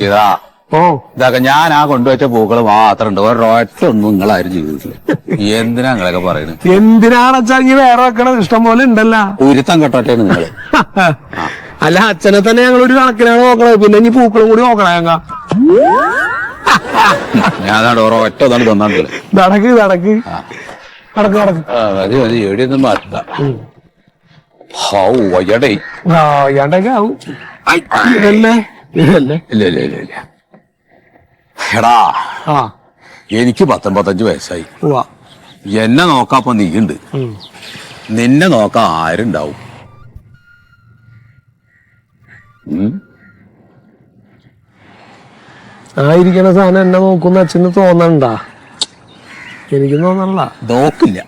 ഇതാ ഇതൊക്കെ ഞാൻ ആ കൊണ്ടുവച്ച പൂക്കള് മാത്രം ഉണ്ട് ഒരൊറ്റ ഒന്നും നിങ്ങളാരും ജീവിതത്തില് എന്തിനാ നിങ്ങളൊക്കെ പറയുന്നത്? എന്തിനാണെച്ചാ വേറെ വെക്കണത് ഇഷ്ടം പോലെ ഉണ്ടല്ലോ. ഉരുത്തം കെട്ടോട്ടെയാണ് നിങ്ങള്. അല്ല അച്ഛനെ തന്നെ ഞങ്ങൾ ഒരു കണക്കിനാണ് നോക്കണത്, പിന്നെ ഇനി പൂക്കളും കൂടി നോക്കണ ഞങ്ങ. ഞാൻ ഒരൊറ്റ ഒന്നാണ് തന്നാണ്ടില്ല. നടക്ക് നടക്ക് നടക്ക് നടക്ക്. മതി മതി എവിടെയൊന്നും മാറ്റണ്ട. വയ്യടേ വയ്യാണ്ടൊക്കെ ആവും. ഇതല്ലേ ഇതല്ലേ? ഇല്ല ഇല്ല ഇല്ല ഇല്ല. എടാ എനിക്ക് 19 വയസ്സായി. എന്നെ നോക്കാപ്പൊ നീയുണ്ട്, നിന്നെ നോക്കാൻ ആരുണ്ടാവും? ആയിരിക്കണ സാധനം എന്നെ നോക്കുന്ന അച്ഛന് തോന്നണ്ടാ? എനിക്ക് തോന്നണ്ട. നോക്കില്ല.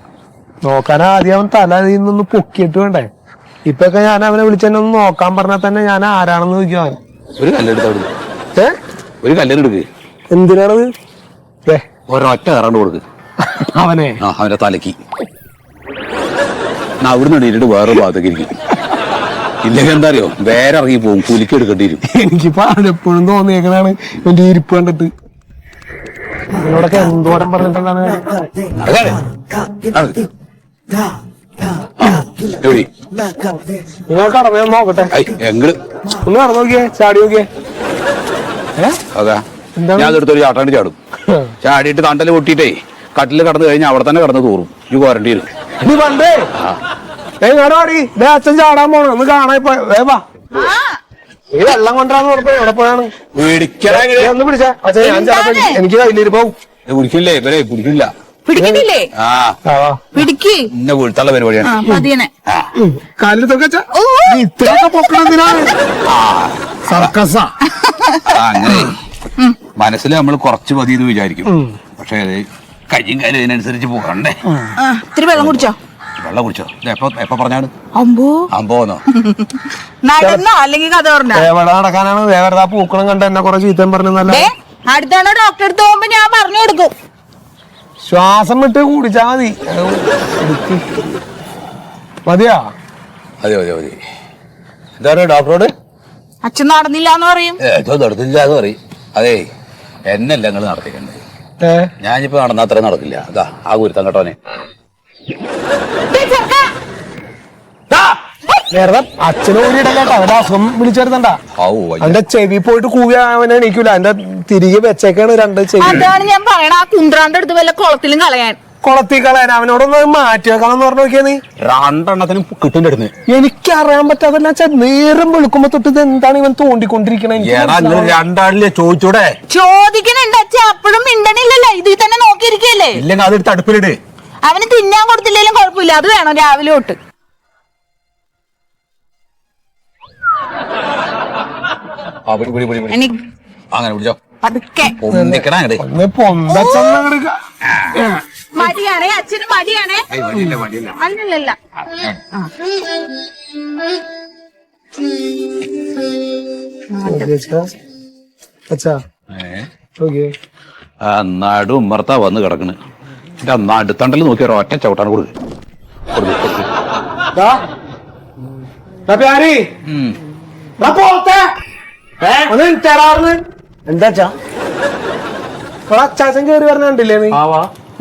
നോക്കാൻ ആദ്യം അവൻ തല നിന്നൊന്ന് പൊക്കിയിട്ട് വേണ്ടേ? ഇപ്പൊക്കെ ഞാൻ അവനെ വിളിച്ചെന്നെ ഒന്ന് നോക്കാൻ പറഞ്ഞാൽ തന്നെ ഞാൻ ആരാണെന്ന് ചോദിക്കും അവൻ. ഒരു കല്ലെടുത്ത് ഒരു കല്ലെടുക്ക്. എന്തിനാണത്? ഒരൊറ്റ കറണ്ട് കൊടുക്ക് അവനെ. അവന്റെ തലക്ക് അവിടുന്ന് എണീറ്റിട്ട് വേറെ ഭാഗത്തേക്ക് ഇരിക്കും. ഇല്ലെങ്കിൽ എന്താ അറിയോ, വേറെ ഇറങ്ങി പോകും, കുലിക്ക് എടുക്കേണ്ടി വരും. എനിക്കിപ്പോ എപ്പോഴും തോന്നിയേക്കണാണ് എന്റെ ഇരിപ്പ് കണ്ടിട്ട്. നിങ്ങളൊക്കെ എന്തോരം പറഞ്ഞിട്ടുണ്ടാണ്. നിങ്ങൾ കടന്നു നോക്കട്ടെ. ഒന്ന് കടന്നു നോക്കിയേ, ചാടി നോക്കിയേ. അതാ ഞാൻ അതെടുത്തൊരു ചാട്ടാണ്ട് ചാടും. ചാടിയിട്ട് തണ്ടല് പൊട്ടിയിട്ടേ കട്ടില് കടന്നു കഴിഞ്ഞാൽ അവിടെ തന്നെ കടന്ന് തൂറും. ഈ ക്വാറന്റീൻ നീ പണ്ടേ എങ്ങാടി അച്ഛൻ ചാടാൻ പോണം, ഒന്ന് കാണാ. ഈ വെള്ളം കൊണ്ടുവരാന്ന് പറഞ്ഞപ്പോ എവിടെ പോയാണ്? ഒന്ന് പിടിച്ചാ അച്ഛൻ, ഞാൻ ചാടാ. എനിക്ക് കയ്യിലിരി പോവും. കുടിക്കില്ലേ ഇവരെ? കുടിക്കില്ല. പിടിക്കുന്നില്ലേ? പിടിക്ക്. എന്നെ വീഴ്ത്തുള്ള പരിപാടിയാണ്. കാലിലത്തൊക്കെ ഇത്രയൊക്കെ പൊക്കണതിനാണ് സർക്കസാ. അങ്ങനെ മനസ്സിൽ നമ്മൾ കുറച്ച് മതി എന്ന് വിചാരിക്കും, പക്ഷെ കയ്യും കാലും ഇതിനനുസരിച്ച് പോകണ്ടേ. ഇത്തിരി വെള്ളം കുടിച്ചോ? വെള്ളം കുടിച്ചോ? എപ്പൊ പറഞ്ഞാണ്? അമ്പോന്നോ നടന്നോ അല്ലെങ്കിൽ കഥ പറഞ്ഞോ? എവിടെ നടക്കാനാണ്? വേറെ പൂക്കളും കണ്ട എന്നെ കുറെ ചീത്തം പറഞ്ഞല്ല. അടുത്താണ് ഡോക്ടറെ അടുത്ത് പോകുമ്പോ ഞാൻ പറഞ്ഞു കൊടുക്കും. ശ്വാസം വിട്ട് കുടിച്ചാ മതി. മതിയാ? മതി മതി മതി. എന്താ പറയാ ഡോക്ടറോട്? അച്ഛൻ നടന്നില്ല എന്ന് പറയും. നടത്തില്ല എന്ന് പറയും. അതെ, എന്നല്ല നിങ്ങൾ നടത്തിക്കണ്ടേ. ഞാനിപ്പോ നടന്ന അത്ര നടക്കില്ല. അതാ ആ ഗുരുത്തം കേട്ടോനെ. വേറെ അച്ഛന് കൂടിയിട്ടല്ലേട്ടാ അവന്റെ അസുഖം വിളിച്ചെടുത്തണ്ട. അവന്റെ ചെവി പോയിട്ട് കൂവി അവനെ എണീക്കൂല. അവന്റെ തിരികെ വെച്ചേക്കാണ് രണ്ട് ചെവി. അതാണ് ഞാൻ പറയണ, ആ കുന്ത്രാന്റെ അടുത്ത് വല്ല കുളത്തിലും കളയാൻ. കുളത്തിൽ കളയാൻ അവനോടൊന്ന് മാറ്റി വെക്കാന്ന് പറഞ്ഞു നോക്കിയാ നീ. രണ്ടെണ്ണത്തിനും കിട്ടിന്റെ അടുത്ത് എനിക്കറിയാൻ പറ്റാതല്ല. നേരം വെളുക്കുമ്പോ തൊട്ട് ഇത് എന്താണ് ഇവൻ തോണ്ടിക്കൊണ്ടിരിക്കണേ? രണ്ടാളിലെ ചോദിച്ചൂടെ? ചോദിക്കണുണ്ട് അച്ഛൻ, അപ്പോഴും മിണ്ടണില്ലല്ലോ. ഇതിൽ തന്നെ നോക്കിയിരിക്കല്ലേ? ഇല്ലെങ്കിൽ അതെടുത്ത് അടുപ്പിലിട്. അവന് തിന്നാൻ കൊടുത്തില്ലെങ്കിലും കുഴപ്പമില്ല, അത് വേണം രാവിലെ തൊട്ട്. അങ്ങനെ പിടിച്ചോ. പതുക്കെ മടിയാണേ അച്ഛന്, മടിയാണേ. അല്ലല്ല നാടും ഉമ്മർത്താ വന്ന് കിടക്കണ്. എന്റെ നടുത്തണ്ടല് നോക്കി ഒറ്റ ചവിട്ടാണ് കൊടുക്കുക. എന്താ അച്ചാച്ചൻ കേറി പറഞ്ഞില്ലേ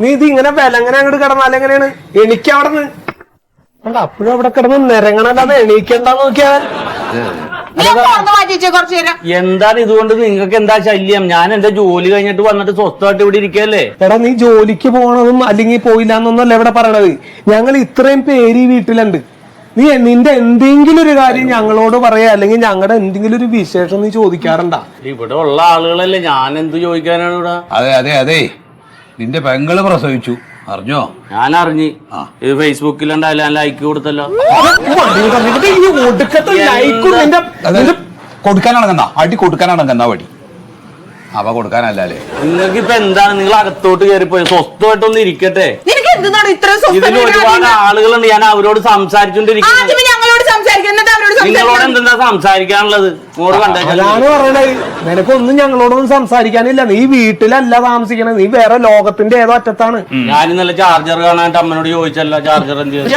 നീ ഇത് ഇങ്ങനെ വിലങ്ങനെ അങ്ങോട്ട് കിടന്നാലും എങ്ങനെയാണ്? എനിക്ക് അവിടെ നിന്ന് അപ്പോഴും അവിടെ കിടന്ന് നിരങ്ങണല്ലാതെ എണീക്കണ്ടെന്ന് നോക്കിയാ. എന്താണ് ഇതുകൊണ്ട് നിങ്ങൾക്ക് എന്താ ശല്യം? ഞാൻ എന്റെ ജോലി കഴിഞ്ഞിട്ട് വന്നിട്ട് സ്വസ്ഥമായിട്ട് ഇവിടെ ഇരിക്കല്ലേ. എടാ നീ ജോലിക്ക് പോണതും അല്ലെങ്കിൽ പോയില്ല എന്നൊന്നല്ല ഇവിടെ പറയണത്. ഞങ്ങൾ ഇത്രയും പേര് ഈ വീട്ടിലുണ്ട്. നീ നിന്റെ എന്തെങ്കിലും ഒരു കാര്യം ഞങ്ങളോട് പറയാ, അല്ലെങ്കിൽ ഞങ്ങളുടെ എന്തെങ്കിലും ഒരു വിശേഷം നീ ചോദിക്കാറുണ്ടാ? ഇവിടെ ഉള്ള ആളുകളല്ലേ, ഞാൻ എന്ത് ചോദിക്കാനാണ് ഇവിടെ? അതെ അതെ അതെ, നിന്റെ പെങ്ങള് പ്രസവിച്ചു, അറിഞ്ഞോ? ഞാൻ അറിഞ്ഞു. ഇത് ഫേസ്ബുക്കിലുണ്ടായാലും ഞാൻ ലൈക്ക് കൊടുത്തല്ലോ. കൊടുക്കാനാണെന്നാ അടി, കൊടുക്കാനാണെന്നാ വടി. അവ കൊടുക്കാനല്ലേ. നിങ്ങൾക്ക് ഇപ്പൊ എന്താണ്? നിങ്ങൾ അകത്തോട്ട് കയറിപ്പോയി സ്വസ്ഥമായിട്ടൊന്ന് ഇരിക്കട്ടെ. ഇതിൽ ഒരുപാട് ആളുകളുണ്ട്, ഞാൻ അവരോട് സംസാരിച്ചോണ്ടിരിക്കുന്നു. നിങ്ങളോട് എന്തെന്താ സംസാരിക്കാനുള്ളത്? അതാണ് പറയണത്. നിനക്കൊന്നും ഞങ്ങളോടൊന്നും സംസാരിക്കാനില്ല. നീ വീട്ടിലല്ല താമസിക്കണത്, നീ വേറെ ലോകത്തിന്റെ ഏതോ അറ്റത്താണ്. ഞാൻ ഇന്നലെ ചാർജർ കാണാനായിട്ട് അമ്മനോട് ചോദിച്ചല്ല, ചാർജർ എന്ത് ചെയ്തു?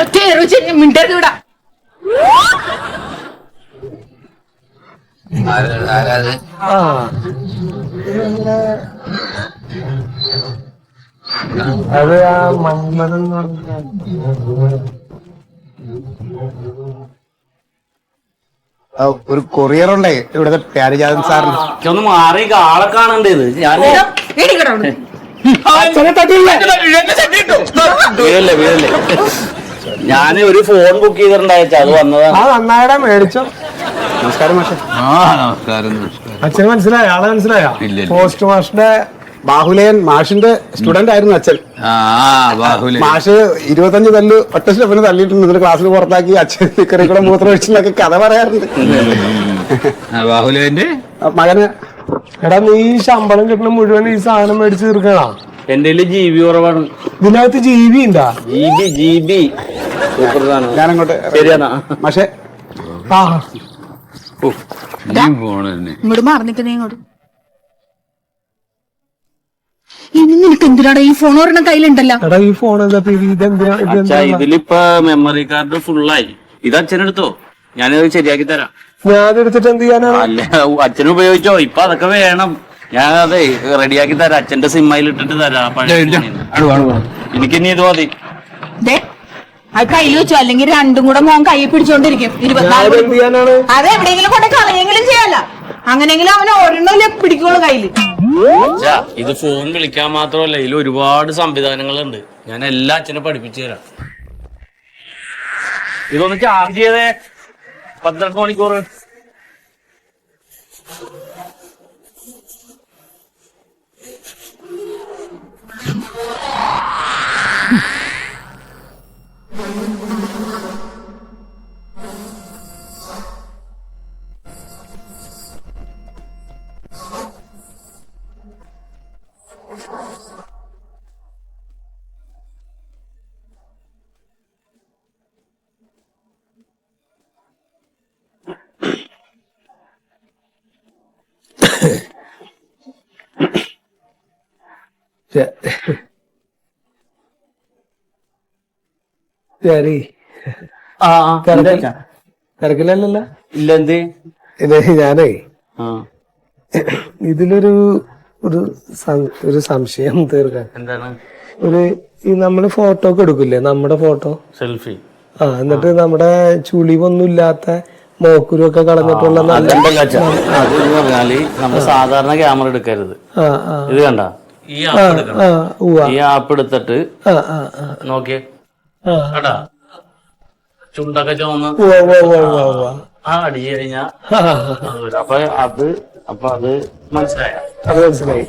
അത് ആ മന്മഥൻ എന്ന് പറഞ്ഞ ഒരു കൊറിയറുണ്ടേ ഇവിടുത്തെ പ്യാരിജാതൻ സാറിന്. ഒന്ന് മാറി ആളെ കാണണ്ടേത് ഞാൻ വീഴല്ലേ വീഴല്ലേ. ഞാൻ ഒരു ഫോൺ ബുക്ക് ചെയ്തിട്ടുണ്ടായിച്ച അത് വന്നതാണ്. ആ നന്നായിടാ മേടിച്ചോ. നമസ്കാരം മാഷെ. നമസ്കാരം. അച്ഛന് മനസ്സിലായോ? ആളെ മനസ്സിലായോ? പോസ്റ്റ് മാഷിന്റെ ബാഹുലയൻ മാഷിന്റെ സ്റ്റുഡന്റ് ആയിരുന്നു അച്ഛൻ. മാഷ് 25 തല്ല് ഒറ്റ സ്റ്റെപ്പിന് തള്ളിയിട്ടുണ്ട്. എന്നിട്ട് ക്ലാസ്സിൽ പുറത്താക്കി അച്ഛൻ നിക്കറി കൂടെ മൂത്രം ഒഴിച്ചെന്നൊക്കെ കഥ പറയാറുണ്ട്. ബാഹുലേന്റെ മകന് എടാ നീ ശമ്പളം കിട്ടുന്ന മുഴുവൻ ഈ സാധനം മേടിച്ച് തീർക്കണോ? എന്റെ ജീവി കുറവാണ്. ഇതിനകത്ത് ജീവി ഉണ്ടാ? ജീവി ഞാനങ്ങോട്ട് ശരിയാണോ മാഷെ? ആ ഇങ്ങോട്ട് മാറി നിൽക്കുന്നേ ഇങ്ങോട്ട്. ഇനി നിനക്ക് എന്തിനാടാ ഈ ഫോൺ ഒരെണ്ണം കയ്യിലുണ്ടല്ലോ? എടാ ഈ ഫോൺ എന്താ ഇതെന്തിനാ? ഇതിലിപ്പോ മെമ്മറി കാർഡ് ഫുള്ളായി. ഇത് അച്ഛനെടുത്തോ, ഞാനത് ശരിയാക്കി തരാം. ഞാൻ എടുത്തിട്ട് എന്ത് ചെയ്യാനാണ്? അല്ല അച്ഛൻ ഉപയോഗിച്ചോ, ഇപ്പൊ അതൊക്കെ വേണം. ഞാൻ അതെ റെഡിയാക്കി തരാം. അച്ഛന്റെ സിമ്മയിൽ ഇട്ടിട്ട് തരാം. എനിക്കിനി ഇത് മതി. അത് കയ്യിൽ വെച്ചോ, അല്ലെങ്കിൽ രണ്ടും കൂടെ മോൻ കയ്യിൽ പിടിച്ചോണ്ടിരിക്കും 24. എന്ത് ചെയ്യാനാണ്? അത് എവിടെയെങ്കിലും കൊണ്ട് കളയെങ്കിലും ചെയ്യാല. അങ്ങനെങ്കിലും അവന് ഒരെണ്ണല്ലേ പിടിക്കുള്ളൂ കയ്യില്. ഇത് ഫോൺ വിളിക്കാൻ മാത്രമല്ല, ഇതിൽ ഒരുപാട് സംവിധാനങ്ങളുണ്ട്. ഞാൻ എല്ലാ അച്ഛനെ പഠിപ്പിച്ചു തരാം. ഇതൊന്ന് ചാർജ് ചെയ്തേ 12 മണിക്കൂർ. ശരി. തിരക്കില്ലല്ലോ? ഇല്ല. എന്ത് ഇത് ഞാനേ ആ ഇതിലൊരു ഒരു സംശയം തീർക്കാൻ. എന്താണ്? ഈ നമ്മള് ഫോട്ടോ ഒക്കെ എടുക്കില്ലേ, നമ്മുടെ ഫോട്ടോ സെൽഫി. എന്നിട്ട് നമ്മുടെ ചുളിവൊന്നും ഇല്ലാത്ത മോക്കുരു ഒക്കെ കളഞ്ഞിട്ടുള്ള അത് പറഞ്ഞാല് നമ്മൾ സാധാരണ ക്യാമറ എടുക്കരുത്. ഇത് കണ്ട ഈ ആപ്പ് എടുത്തിട്ട് നോക്കിയേ കേട്ടാ, ചുണ്ടൊക്കെ ചോന്ന് അടിച്ചു കഴിഞ്ഞാ അപ്പൊ അത് മനസ്സിലായി. മനസ്സിലായി.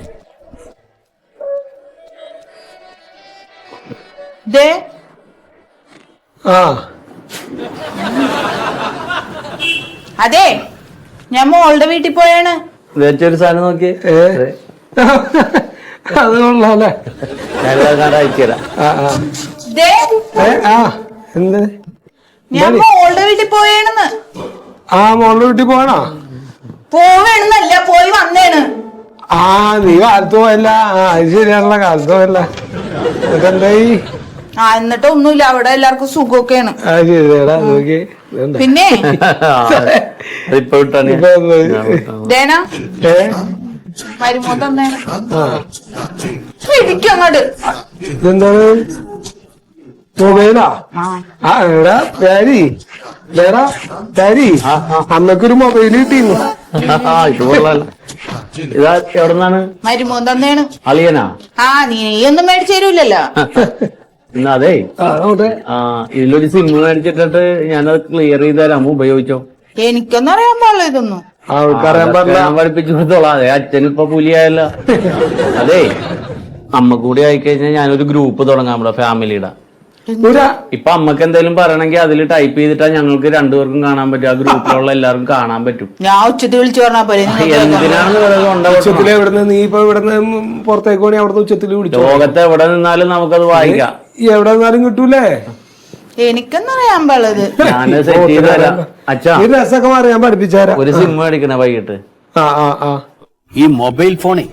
അതെ, ഞാൻ മോളുടെ വീട്ടിൽ പോയാണ്. ഒരു സാധനം നോക്കിയേ, അത് കൊള്ളാല്ലേ? അയച്ചുതരാം. എന്ത്? ഞാൻ മോളുടെ വീട്ടിൽ പോയേണെന്ന്. മോളുടെ വീട്ടിൽ പോകണോ? പോവേണെന്നല്ല, പോയി വന്നേണ്. നീ കാലത്ത് പോയല്ല. അത് ശരിയാണല്ലോ, കാലത്ത് പോയല്ല. എന്നിട്ട് എന്തായി? എന്നിട്ട് ഒന്നുമില്ല, അവിടെ എല്ലാവർക്കും സുഖമൊക്കെയാണ്. ശരിയാടാ. നോക്കി പിന്നെ വരുമ്പോ തന്നേണ്. പിടിക്കങ്ങോട്ട്. ഇതെന്താണ്? മൊബൈലാ? എടാ പ്യാരി, അന്നൊക്കൊരു മൊബൈൽ കിട്ടിയിരുന്നു. ഇതാ എവിടെന്നാണ്? മരുമോൻ തന്നേണ്. അളിയനാ? നീ ഒന്നും മേടിച്ചു തരൂല്ലല്ലോ. അതെ, ഇതിലൊരു സിം മേടിച്ചിട്ടിട്ട് ഞാനത് ക്ലിയർ ചെയ്ത് തരാമോ, ഉപയോഗിച്ചോ? എനിക്കൊന്നും അറിയാൻ പാടില്ല ഇതൊന്നും. ഞാൻ പഠിപ്പിച്ചു കൊടുത്തോളാം. അതെ, അച്ഛനിപ്പൊ പുലിയായല്ല. അതെ, അമ്മ കൂടി ആയിക്കഴിഞ്ഞാൽ ഞാനൊരു ഗ്രൂപ്പ് തുടങ്ങാം നമ്മുടെ ഫാമിലിയുടെ. ഇപ്പൊ അമ്മക്ക് എന്തെങ്കിലും പറയണമെങ്കിൽ അതിൽ ടൈപ്പ് ചെയ്തിട്ടാ ഞങ്ങൾക്ക് രണ്ടുപേർക്കും കാണാൻ പറ്റും. ആ ഗ്രൂപ്പിലുള്ള എല്ലാവർക്കും കാണാൻ പറ്റും. ഞാൻ ഉച്ചത്തിൽ വിളിച്ചു പറഞ്ഞാൽ പോലെ. എന്തിനാണ് നീ ഇപ്പൊ ഇവിടുന്ന് പുറത്തേക്ക് പോണി? അവിടുന്ന് ഉച്ചത്തിൽ വിളിച്ചു. ലോകത്ത് എവിടെ നിന്നാലും നമുക്കത് വായിക്കാം. എവിടെ നിന്നാലും കിട്ടൂലേ? എനിക്കൊന്നറിയാൻ പാടില്ലത്. ഞാന് സെറ്റ് ചെയ്ത് തരാം. അച്ഛാ, രസമൊക്കെ മാറി ഞാൻ പഠിപ്പിച്ചുതരാം. ഒരു സിം മേടിക്കണേ വൈകിട്ട്. ഈ മൊബൈൽ ഫോണേ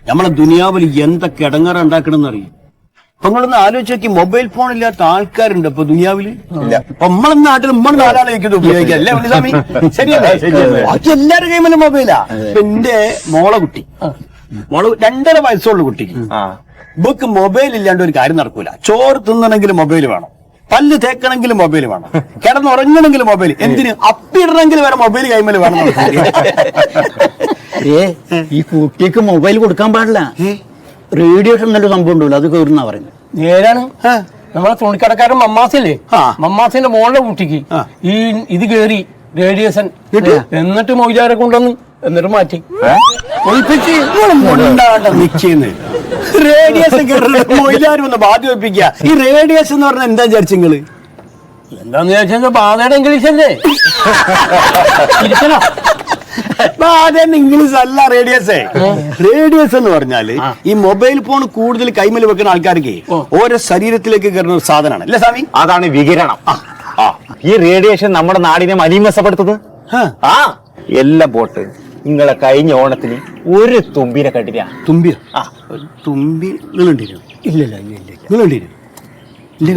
നമ്മളെ ദുനിയാവിൽ എന്തൊക്കെ ഇടങ്ങാറ ഉണ്ടാക്കണമെന്ന് അറിയും. നിങ്ങളൊന്ന് ആലോചിച്ച് നോക്കി, മൊബൈൽ ഫോൺ ഇല്ലാത്ത ആൾക്കാരുണ്ട് ഇപ്പൊ ദുനിയാവില്. നമ്മളെ നാട്ടിൽ നമ്മൾ നാലാളേക്ക് ഉപയോഗിക്കാം അല്ലേ ഉണ്ണിസ്വാമി? ശരിയല്ലേ? ബാക്കി എല്ലാവരുടെ കൈമല്ല മൊബൈലാ. ഇപ്പൊ എന്റെ മോളെ കുട്ടി, മോള് 2.5 വയസ്സുള്ള കുട്ടിക്ക് ഇവക്ക് മൊബൈൽ ഇല്ലാണ്ട് ഒരു കാര്യം നടക്കൂല. ചോറ് തിന്നണമെങ്കിൽ മൊബൈൽ വേണം, പല്ല് തേക്കണമെങ്കിൽ മൊബൈൽ വേണം, കിടന്നുറങ്ങണമെങ്കിൽ മൊബൈൽ, എന്തിന് അപ്പിടണമെങ്കിൽ വരെ മൊബൈൽ കൈമേൽ വേണം. ഈ കുട്ടിക്ക് മൊബൈൽ കൊടുക്കാൻ പാടില്ല. റേഡിയേഷൻ എന്നൊരു സംഭവം ഉണ്ടല്ലോ, അത് കയറുന്ന പറയുന്നത്. നേരാണ്. നമ്മളെ തുണിക്കടക്കാരൻ മമ്മാസില്ലേ, മമ്മാസിന്റെ മോളുടെ കുട്ടിക്ക് ഈ ഇത് കേറി റേഡിയേഷൻ, എന്നിട്ട് മൊയ്ലാരെ കൊണ്ടുവന്ന് എന്നിട്ട് മാറ്റി നിൽക്കുന്നത്. റേഡിയേഷൻ മൊയ്ലാരും ഒന്ന് ബാധ്യ വെപ്പിക്കുക. ഈ റേഡിയേഷൻ എന്ന് പറഞ്ഞാൽ എന്താ വിചാരിച്ചെങ്കില്? എന്താന്ന് ചോദിച്ചാൽ ബാധയുടെ ഇംഗ്ലീഷ് അല്ലേ? ഇംഗ്ലീഷ് അല്ല റേഡിയേഴ്സ്. റേഡിയേഴ്സ് എന്ന് പറഞ്ഞാല് ഈ മൊബൈൽ ഫോൺ കൂടുതൽ കൈമേൽ വെക്കുന്ന ആൾക്കാർക്ക് ഓരോ ശരീരത്തിലേക്ക് കയറുന്ന ഒരു സാധനമാണ് അല്ലേ സ്വാമി? അതാണ് വികിരണം. ഈ റേഡിയേഷൻ നമ്മുടെ നാടിനെ മലീമസപ്പെടുത്തുന്നത്. എല്ലാം പോട്ട്, നിങ്ങളെ കഴിഞ്ഞ ഓണത്തിന് ഒരു തുമ്പിനെ കണ്ടില്ല. തുമ്പിയ? തുമ്പി നിങ്ങളുണ്ടിരുന്നു? ഇല്ലില്ല.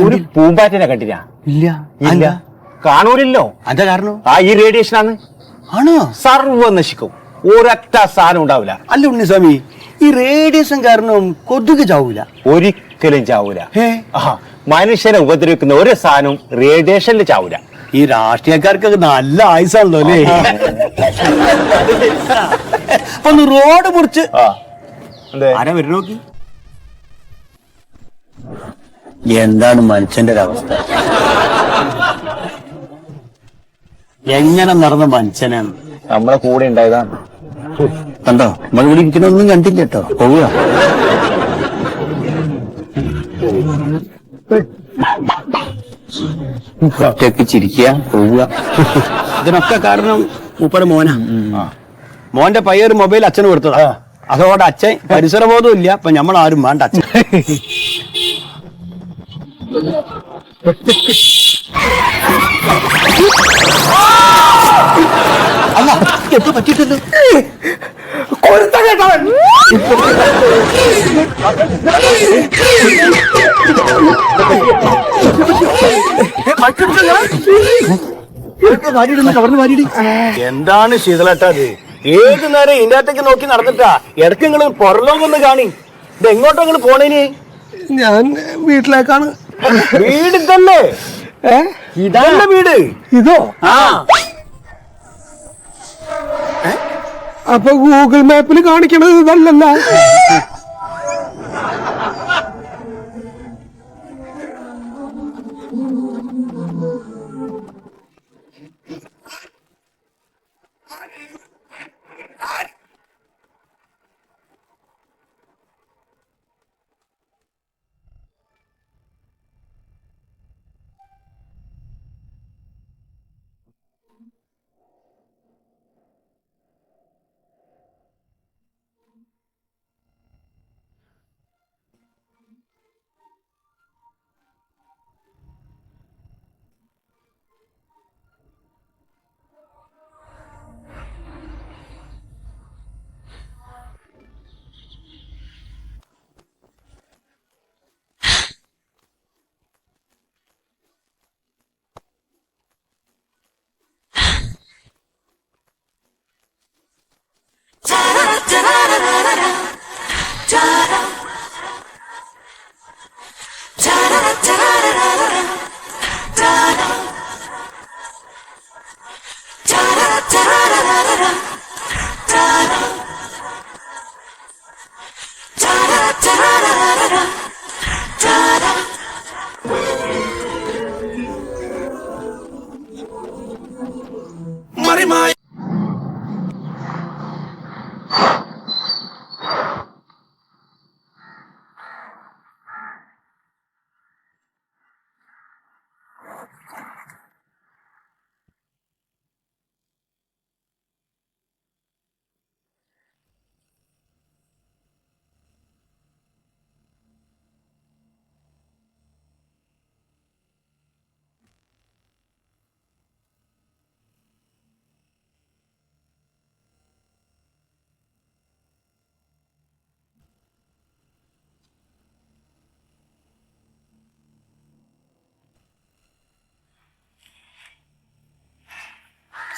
ഒരു പൂമ്പാറ്റിനെ കണ്ടില്ല? ഇല്ല. ഇല്ല, കാണൂരില്ലോ. എന്താ കാരണം? ഈ റേഡിയേഷനാണ്. ആണോ? സർവ്വം നശിക്കും, ഒരൊറ്റ സാധനം ഉണ്ടാവില്ല. അല്ല ഉണ്ണിസ്വാമി, ഈ റേഡിയേഷൻ കാരണം കൊതുക് ചാവൂല? ഒരിക്കലും ചാവൂല. മനുഷ്യനെ ഉപദ്രവിക്കുന്ന ഒരു സാധനവും റേഡിയേഷനിൽ ചാവൂല. ഈ രാഷ്ട്രീയക്കാർക്കൊക്കെ നല്ല ആയുസാണല്ലോ അല്ലേ? ഒന്ന് റോഡ് മുറിച്ച് ആരാ വരും നോക്കി. എന്താണ് മനുഷ്യന്റെ ഒരവസ്ഥ? എങ്ങനെ നടന്ന മനുഷ്യനാണ്. നമ്മളെ കൂടെ ഉണ്ടായതാണ്. കണ്ടോ, നമ്മൾ ഇവിടെ ഇരിക്കണൊന്നും കണ്ടില്ല കേട്ടോ. പോവുക ഒറ്റയ്ക്ക് ചിരിക്കുക, പോവുക. ഇതിനൊക്കെ കാരണം മൂപ്പര മോനാ. മോന്റെ പയ്യൊരു മൊബൈൽ അച്ഛന് കൊടുത്തതാ. അതോടെ അച്ഛൻ പരിസരബോധവും ഇല്ല. അപ്പൊ നമ്മളാരും വേണ്ട അച്ഛൻ. അല്ല, എന്തോ പറ്റിയിട്ടല്ലോ. എന്താണ് ശീതളേട്ടത്? ഏത് നേരം ഇതിനകത്തേക്ക് നോക്കി നടന്നിട്ടാ? ഇടയ്ക്ക് നിങ്ങൾ പുറലോകൊന്ന് കാണി. ഇത് എങ്ങോട്ടാ നിങ്ങൾ പോണേന്? ഞാൻ വീട്ടിലേക്കാണ്. വീട് തന്നെ? ഇതല്ല വീട്. ഇതോ? അപ്പൊ ഗൂഗിൾ മാപ്പിൽ കാണിക്കണത് ഇതല്ലല്ല.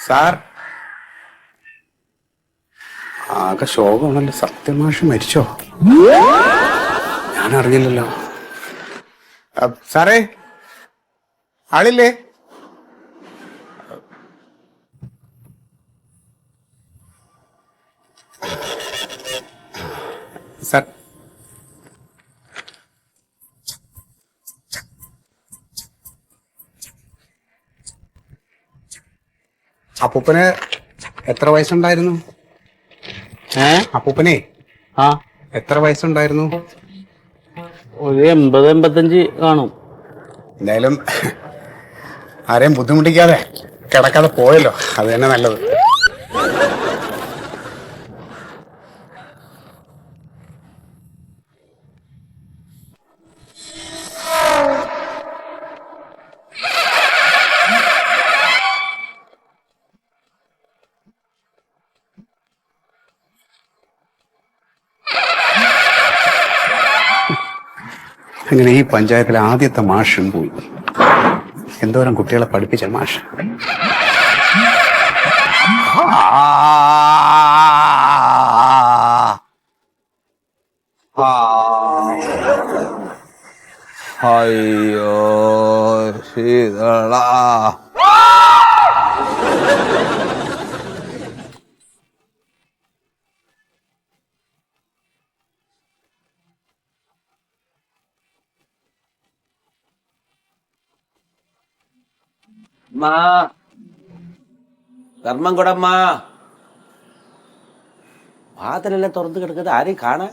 സാർ, ആകെ ശോകമാണല്ലോ. സത്യമാഷ് മരിച്ചോ? ഞാൻ അറിഞ്ഞില്ലല്ലോ. സാറേ, ആളില്ലേ? സാർ, അപ്പൂപ്പന് എത്ര വയസ്സുണ്ടായിരുന്നു? അപ്പൂപ്പനെ ആ എത്ര വയസ്സുണ്ടായിരുന്നു? ഒരു 80-85 കാണും. എന്തായാലും ആരെയും ബുദ്ധിമുട്ടിക്കാതെ കിടക്കാതെ പോയല്ലോ, അത് തന്നെ നല്ലത്. അങ്ങനെ ഈ പഞ്ചായത്തിലെ ആദ്യത്തെ മാഷും പോയി. എന്തോരം കുട്ടികളെ പഠിപ്പിച്ച മാഷ്. അയ്യോ ശീതള. ധർമ്മം കൊടമ്മ, വാതിലെല്ലാം തുറന്നു കിടക്കുന്നത് ആരെയും കാണാൻ.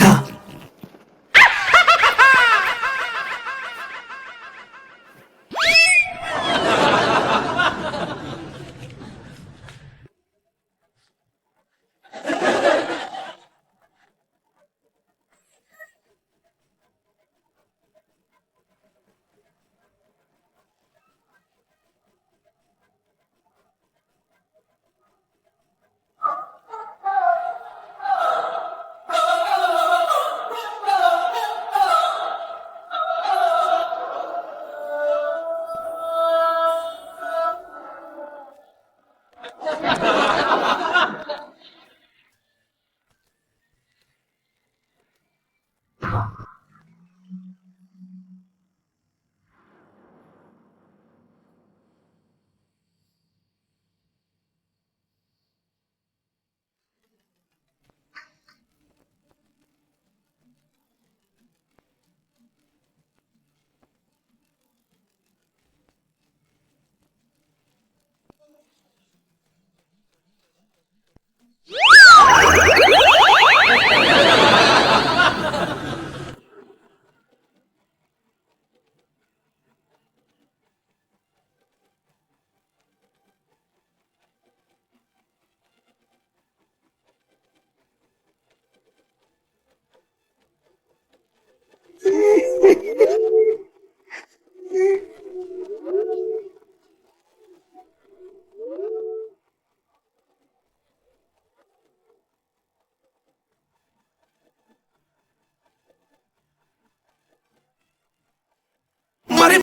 Ta